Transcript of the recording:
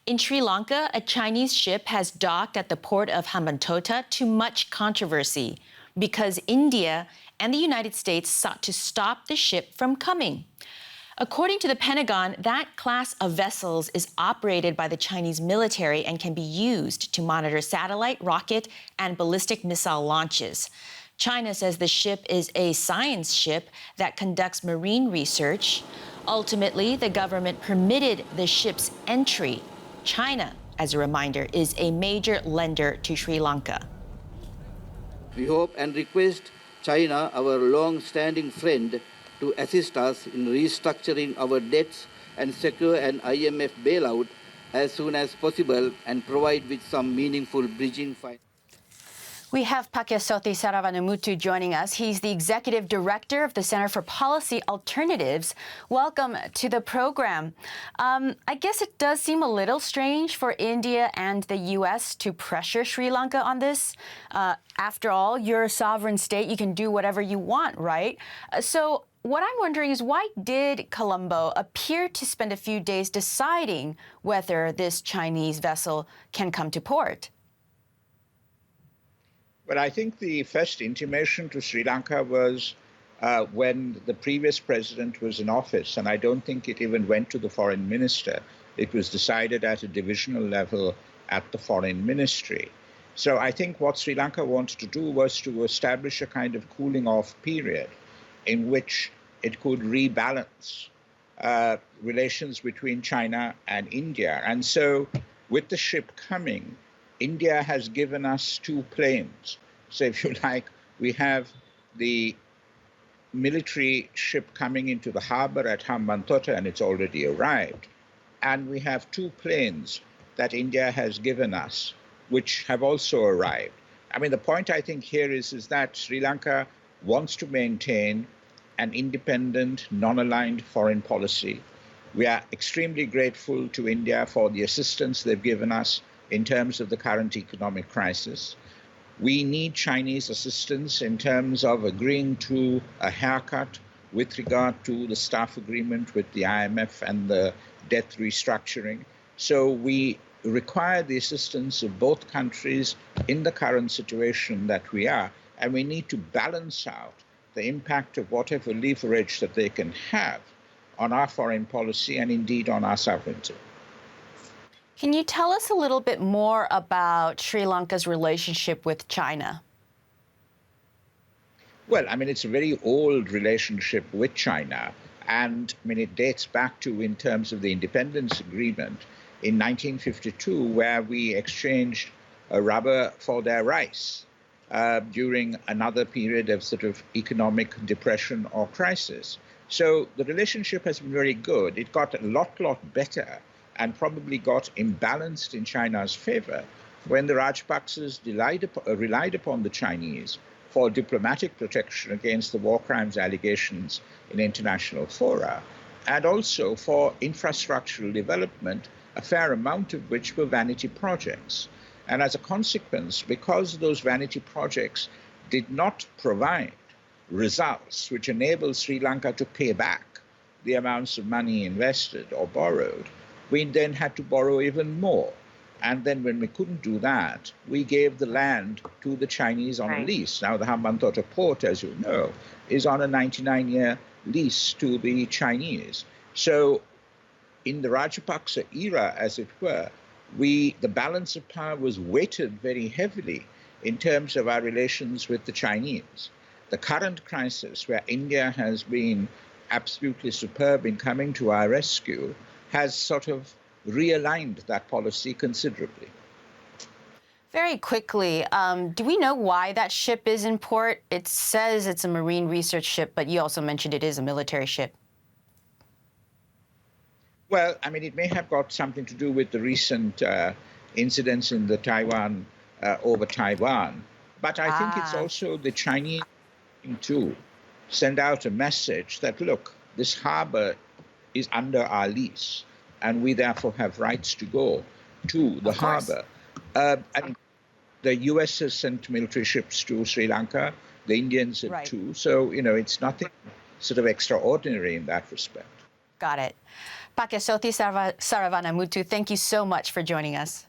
In Sri Lanka, a Chinese ship has docked at the port of Hambantota to much controversy because India and the United States sought to stop the ship from coming. According to the Pentagon, that class of vessels is operated by the Chinese military and can be used to monitor satellite, rocket, and ballistic missile launches. China says the ship is a science ship that conducts marine research. Ultimately, the government permitted the ship's entry. China, as a reminder, is a major lender to Sri Lanka. We hope and request China, our long-standing friend, to assist us in restructuring our debts and secure an IMF bailout as soon as possible and provide with some meaningful bridging finance. We have Pakiasothy Saravanamuttu joining us. He's the Executive Director of the Center for Policy Alternatives. Welcome to the program. I guess it does seem a little strange for India and the U.S. to pressure Sri Lanka on this. After all, you're a sovereign state. You can do whatever you want, right? So what I'm wondering is, why did Colombo appear to spend a few days deciding whether this Chinese vessel can come to port? Well, I think the first intimation to Sri Lanka was when the previous president was in office, and I don't think it even went to the foreign minister. It was decided at a divisional level at the foreign ministry. So I think what Sri Lanka wanted to do was to establish a kind of cooling off period in which it could rebalance relations between China and India. And so with the ship coming, India has given us two planes. So if you like, we have the military ship coming into the harbor at Hambantota, and it's already arrived. And we have two planes that India has given us, which have also arrived. I mean, the point I think here is that Sri Lanka wants to maintain an independent, non-aligned foreign policy. We are extremely grateful to India for the assistance they've given us in terms of the current economic crisis. We need Chinese assistance in terms of agreeing to a haircut with regard to the staff agreement with the IMF and the debt restructuring. So we require the assistance of both countries in the current situation that we are, and we need to balance out the impact of whatever leverage that they can have on our foreign policy and indeed on our sovereignty. Can you tell us a little bit more about Sri Lanka's relationship with China? Well, I mean, it's a very old relationship with China. And I mean, it dates back to, in terms of the independence agreement in 1952, where we exchanged rubber for their rice during another period of sort of economic depression or crisis. So the relationship has been very good. It got a lot better and probably got imbalanced in China's favor when the Rajapaksas relied upon the Chinese for diplomatic protection against the war crimes allegations in international fora, and also for infrastructural development, a fair amount of which were vanity projects. And as a consequence, because those vanity projects did not provide results which enabled Sri Lanka to pay back the amounts of money invested or borrowed, we then had to borrow even more. And then when we couldn't do that, we gave the land to the Chinese on a lease. Now, the Hambantota port, as you know, is on a 99-year lease to the Chinese. So in the Rajapaksa era, as it were, the balance of power was weighted very heavily in terms of our relations with the Chinese. The current crisis, where India has been absolutely superb in coming to our rescue, has sort of realigned that policy considerably. Very quickly, do we know why that ship is in port? It says it's a marine research ship, but you also mentioned it is a military ship. Well, I mean, it may have got something to do with the recent incidents in the Taiwan, over Taiwan. But I think it's also the Chinese to send out a message that, look, this harbor is under our lease, and we therefore have rights to go to the harbor. I mean, the U.S. has sent military ships to Sri Lanka. The Indians have too. So, you know, it's nothing sort of extraordinary in that respect. Got it. Pakiasothy Saravanamutu, thank you so much for joining us.